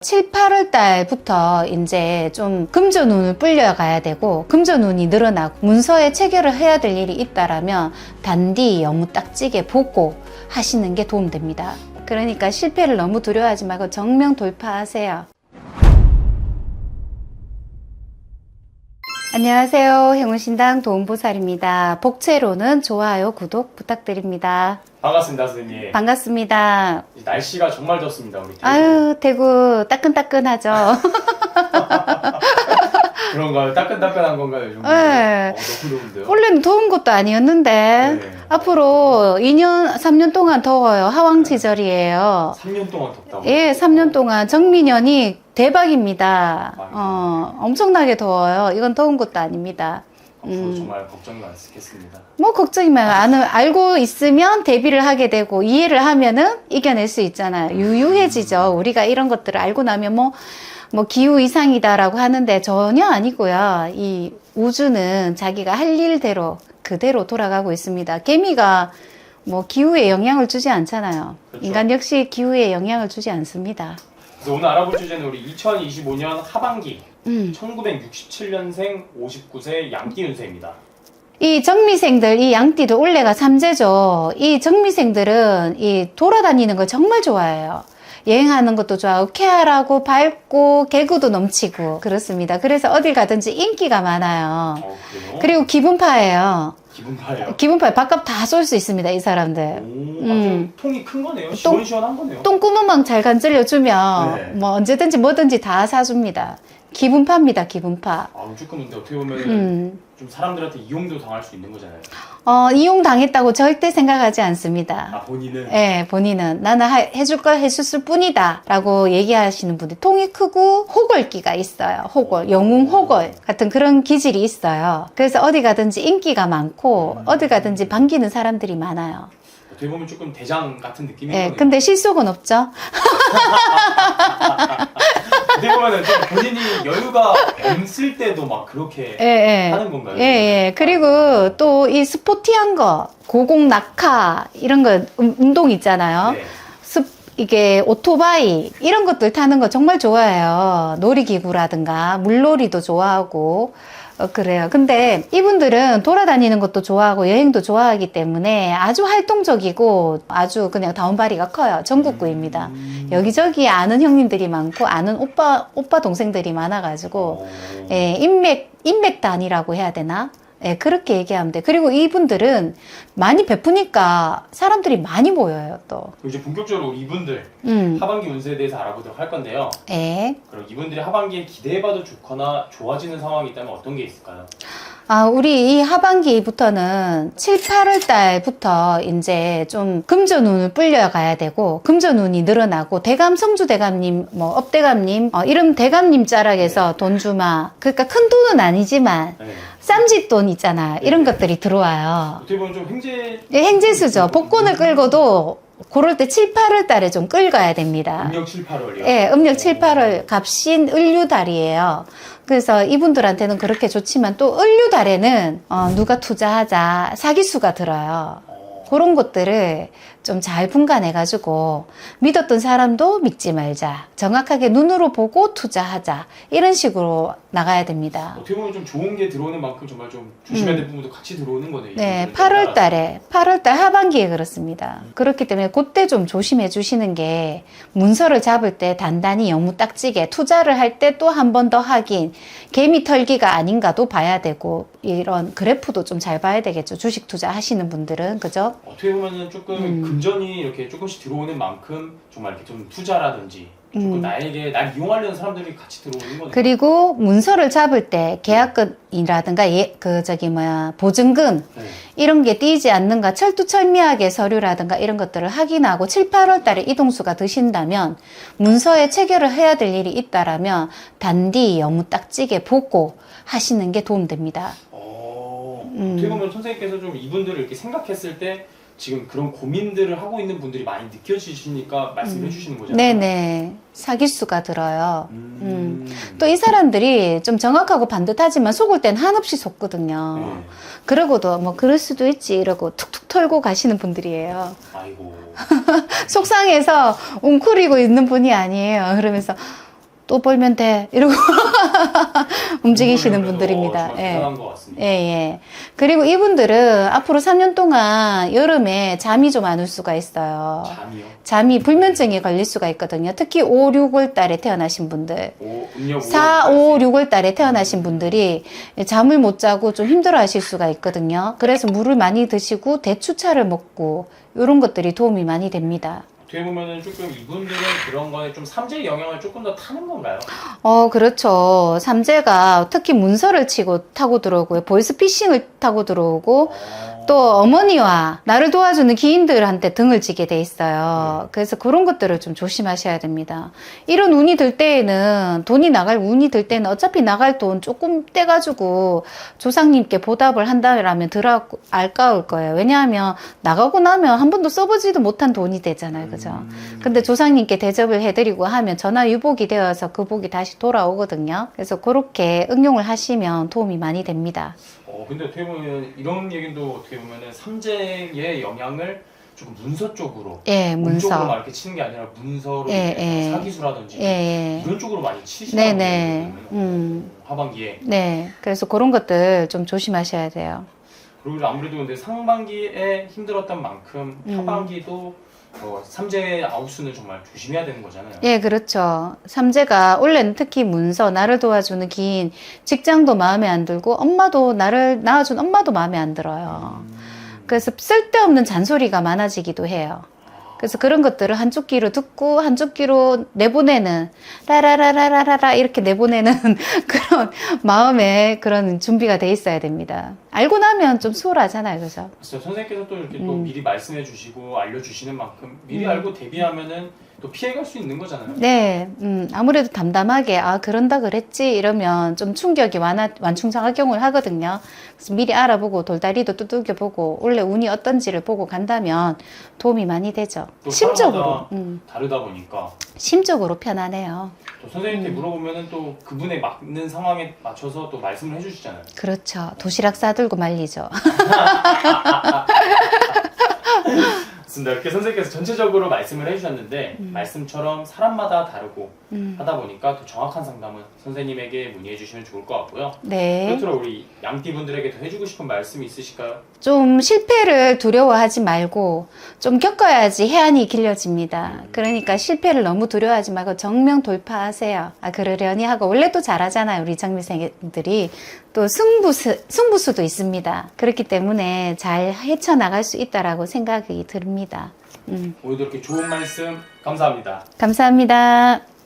7, 8월 달부터 이제 좀 금전운을 불려가야 되고 금전운이 늘어나고 문서에 체결을 해야 될 일이 있다라면 단디 여무딱지게 보고 하시는 게 도움됩니다. 그러니까 실패를 너무 두려워하지 말고 정명 돌파하세요. 안녕하세요. 행운신당 도움보살입니다. 복채로는 좋아요, 구독 부탁드립니다. 반갑습니다, 선생님. 반갑습니다. 날씨가 정말 덥습니다, 우리 대구. 아유, 대구 따끈따끈하죠. 그런가요? 따끈따끈한 건가요, 요즘? 네. 너무 더운데요? 원래는 더운 것도 아니었는데 네. 앞으로 2년, 3년 동안 더워요. 하왕지절이에요. 3년 동안 덥다고? 예, 3년 동안 정민년이 대박입니다. 엄청나게 더워요. 이건 더운 것도 아닙니다. 앞으로 정말 걱정이 많겠습니다. 뭐 걱정이면 알고 있으면 대비를 하게 되고 이해를 하면은 이겨낼 수 있잖아요. 유유해지죠. 우리가 이런 것들을 알고 나면 뭐 기후 이상이다라고 하는데 전혀 아니고요. 이 우주는 자기가 할 일대로 그대로 돌아가고 있습니다. 개미가 뭐 기후에 영향을 주지 않잖아요. 그렇죠. 인간 역시 기후에 영향을 주지 않습니다. 그래서 오늘 알아볼 주제는 우리 2025년 하반기 1967년생 59세 양띠 운세입니다. 이 정미생들, 이 양띠도 올해가 삼재죠. 이 정미생들은 이 돌아다니는 걸 정말 좋아해요. 여행하는 것도 좋아하고 쾌활하고 밝고 개구도 넘치고 그렇습니다. 그래서 어딜 가든지 인기가 많아요. 그래요? 그리고 기분파예요. 기분파예요? 기분파에 밥값 다 쏠 수 있습니다. 이 사람들. 좀 통이 큰 거네요. 시원시원한 거네요. 똥구멍만 잘 간질려주면 네. 뭐 언제든지 뭐든지 다 사줍니다. 기분파입니다. 기분파. 조금 근데 어떻게 보면 좀 사람들한테 이용도 당할 수 있는 거잖아요. 이용당했다고 절대 생각하지 않습니다. 본인은? 네, 본인은 나는 해줄 걸 해줬을 뿐이다 라고 얘기하시는 분들, 통이 크고 호걸기가 있어요. 호걸, 영웅 호걸 같은 그런 기질이 있어요. 그래서 어디 가든지 인기가 많고 어디 가든지 반기는 사람들이 많아요. 어떻게 보면 조금 대장 같은 느낌이 네, 거네요. 근데 실속은 없죠. 어떻게 보면은 좀 본인이 여유가 없을 때도 막 그렇게 하는 건가요? 예. 그리고 또 이 스포티한 거, 고공 낙하 이런 거 운동 있잖아요. 네. 이게 오토바이 이런 것들 타는 거 정말 좋아해요. 놀이기구라든가 물놀이도 좋아하고 그래요. 근데 이분들은 돌아다니는 것도 좋아하고 여행도 좋아하기 때문에 아주 활동적이고 아주 그냥 다운바리가 커요. 전국구입니다. 여기저기 아는 형님들이 많고 아는 오빠 동생들이 많아가지고 예, 인맥단이라고 해야 되나? 예, 그렇게 얘기하면 돼. 그리고 이분들은 많이 베푸니까 사람들이 많이 모여요, 또. 이제 본격적으로 이분들 하반기 운세에 대해서 알아보도록 할 건데요. 예. 그럼 이분들이 하반기에 기대해봐도 좋거나 좋아지는 상황이 있다면 어떤 게 있을까요? 우리 이 하반기부터는 7, 8월 달부터 이제 좀 금전운을 불려가야 되고 금전운이 늘어나고 대감, 성주대감님, 뭐 업대감님, 이런 대감님 자락에서 돈 주마. 그러니까 큰 돈은 아니지만 네. 쌈짓돈 있잖아. 이런 것들이 들어와요. 어떻게 보면 좀 횡재... 예, 행재수죠. 복권을 끌고도 그럴 때 7, 8월 달에 좀 끌어야 됩니다. 음력 7, 8월이요? 예, 음력 7, 8월 갑신 을류달이에요. 그래서 이분들한테는 그렇게 좋지만 또 을류달에는 누가 투자하자 사기수가 들어요. 그런 것들을 좀 잘 분간해가지고 믿었던 사람도 믿지 말자. 정확하게 눈으로 보고 투자하자. 이런 식으로 나가야 됩니다. 어떻게 보면 좀 좋은 게 들어오는 만큼 정말 좀 조심해야 될 부분도 같이 들어오는 거네요. 네, 8월 달에, 8월 달 하반기에 그렇습니다. 그렇기 때문에 그때 좀 조심해 주시는 게 문서를 잡을 때 단단히 여무딱지게 투자를 할 때 또 한 번 더 확인, 개미 털기가 아닌가도 봐야 되고 이런 그래프도 좀 잘 봐야 되겠죠. 주식 투자 하시는 분들은, 그죠? 어떻게 보면은 조금 금전이 이렇게 조금씩 들어오는 만큼 정말 이렇게 좀 투자라든지 조금 날 이용하려는 사람들이 같이 들어오는 거네요. 그리고 문서를 잡을 때 계약금이라든가 보증금 네. 이런 게 띄지 않는가 철두철미하게 서류라든가 이런 것들을 확인하고 7, 8월 달에 이동수가 드신다면 문서에 체결을 해야 될 일이 있다라면 단디 여무딱지게 보고 하시는 게 도움됩니다. 어떻게 보면 선생님께서 좀 이분들을 이렇게 생각했을 때 지금 그런 고민들을 하고 있는 분들이 많이 느껴지시니까 말씀해 주시는 거잖아요. 네네. 사기수가 들어요. 또 이 사람들이 좀 정확하고 반듯하지만 속을 땐 한없이 속거든요. 그러고도 뭐 그럴 수도 있지 이러고 툭툭 털고 가시는 분들이에요. 아이고. 속상해서 웅크리고 있는 분이 아니에요. 그러면서 또 벌면 돼. 이러고 움직이시는 분들입니다. 정말 예. 대단한 것 같습니다. 예, 예. 그리고 이분들은 앞으로 3년 동안 여름에 잠이 좀 안 올 수가 있어요. 잠이요? 잠이 불면증에 걸릴 수가 있거든요. 특히 5, 6월 달에 태어나신 분들. 음력 4, 5, 6월 달에 태어나신 분들이 잠을 못 자고 좀 힘들어 하실 수가 있거든요. 그래서 물을 많이 드시고 대추차를 먹고 이런 것들이 도움이 많이 됩니다. 어떻게 보면은 조금 이분들은 그런 거에 좀 삼재의 영향을 조금 더 타는 건가요? 그렇죠. 삼재가 특히 문서를 치고 타고 들어오고요. 보이스피싱을 타고 들어오고 또 어머니와 나를 도와주는 기인들한테 등을 지게 돼 있어요. 그래서 그런 것들을 좀 조심하셔야 됩니다. 이런 운이 들 때에는 돈이 나갈 운이 들 때는 어차피 나갈 돈 조금 떼가지고 조상님께 보답을 한다라면 덜 아까울 거예요. 왜냐하면 나가고 나면 한 번도 써보지도 못한 돈이 되잖아요. 그죠? 근데 조상님께 대접을 해드리고 하면 전화유복이 되어서 그 복이 다시 돌아오거든요. 그래서 그렇게 응용을 하시면 도움이 많이 됩니다. 근데 어떻게 보면 이런 얘기도 어떻게 보면은 삼재의 영향을 조금 문서 쪽으로, 예, 문 쪽으로 막 문서. 이렇게 치는 게 아니라 문서로 예, 인해서 예. 사기수라든지 예, 예. 이런 쪽으로 많이 치시는 네네. 거거든요. 하반기에. 네. 그래서 그런 것들 좀 조심하셔야 돼요. 그리고 아무래도 근데 상반기에 힘들었던 만큼 하반기도 삼재 아웃수는 정말 조심해야 되는 거잖아요. 예, 그렇죠. 삼재가 원래는 특히 문서, 나를 도와주는 긴 직장도 마음에 안 들고 엄마도 나를 낳아준 엄마도 마음에 안 들어요. 그래서 쓸데없는 잔소리가 많아지기도 해요. 그래서 그런 것들을 한쪽 귀로 듣고 한쪽 귀로 내보내는 라라라라라라 이렇게 내보내는 그런 마음에 그런 준비가 돼 있어야 됩니다. 알고 나면 좀 수월하잖아요, 그죠? 그래서 선생님께서 또 이렇게 또 미리 말씀해 주시고 알려주시는 만큼 미리 알고 대비하면은 또 피해갈 수 있는 거잖아요. 네, 아무래도 담담하게, 그런다 그랬지, 이러면 좀 충격이 완충작용을 하거든요. 그래서 미리 알아보고 돌다리도 두들겨보고, 원래 운이 어떤지를 보고 간다면 도움이 많이 되죠. 또 심적으로, 사람마다 다르다 보니까 심적으로 편하네요. 또 선생님께 물어보면은 또 그분에 맞는 상황에 맞춰서 또 말씀을 해주시잖아요. 그렇죠. 도시락 싸들고 말리죠. 맞습니다. 이렇게 선생님께서 전체적으로 말씀을 해주셨는데 말씀처럼 사람마다 다르고 하다 보니까 또 정확한 상담은 선생님에게 문의해 주시면 좋을 것 같고요. 네. 끝으로 우리 양띠분들에게 더 해주고 싶은 말씀이 있으실까요? 좀 실패를 두려워하지 말고 좀 겪어야지 해안이 길러집니다. 그러니까 실패를 너무 두려워하지 말고 정명 돌파하세요. 그러려니 하고 원래 또 잘하잖아요. 우리 정미생들이 또 승부수도 있습니다. 그렇기 때문에 잘 헤쳐나갈 수 있다라고 생각이 듭니다. 오늘도 이렇게 좋은 말씀 감사합니다. 감사합니다.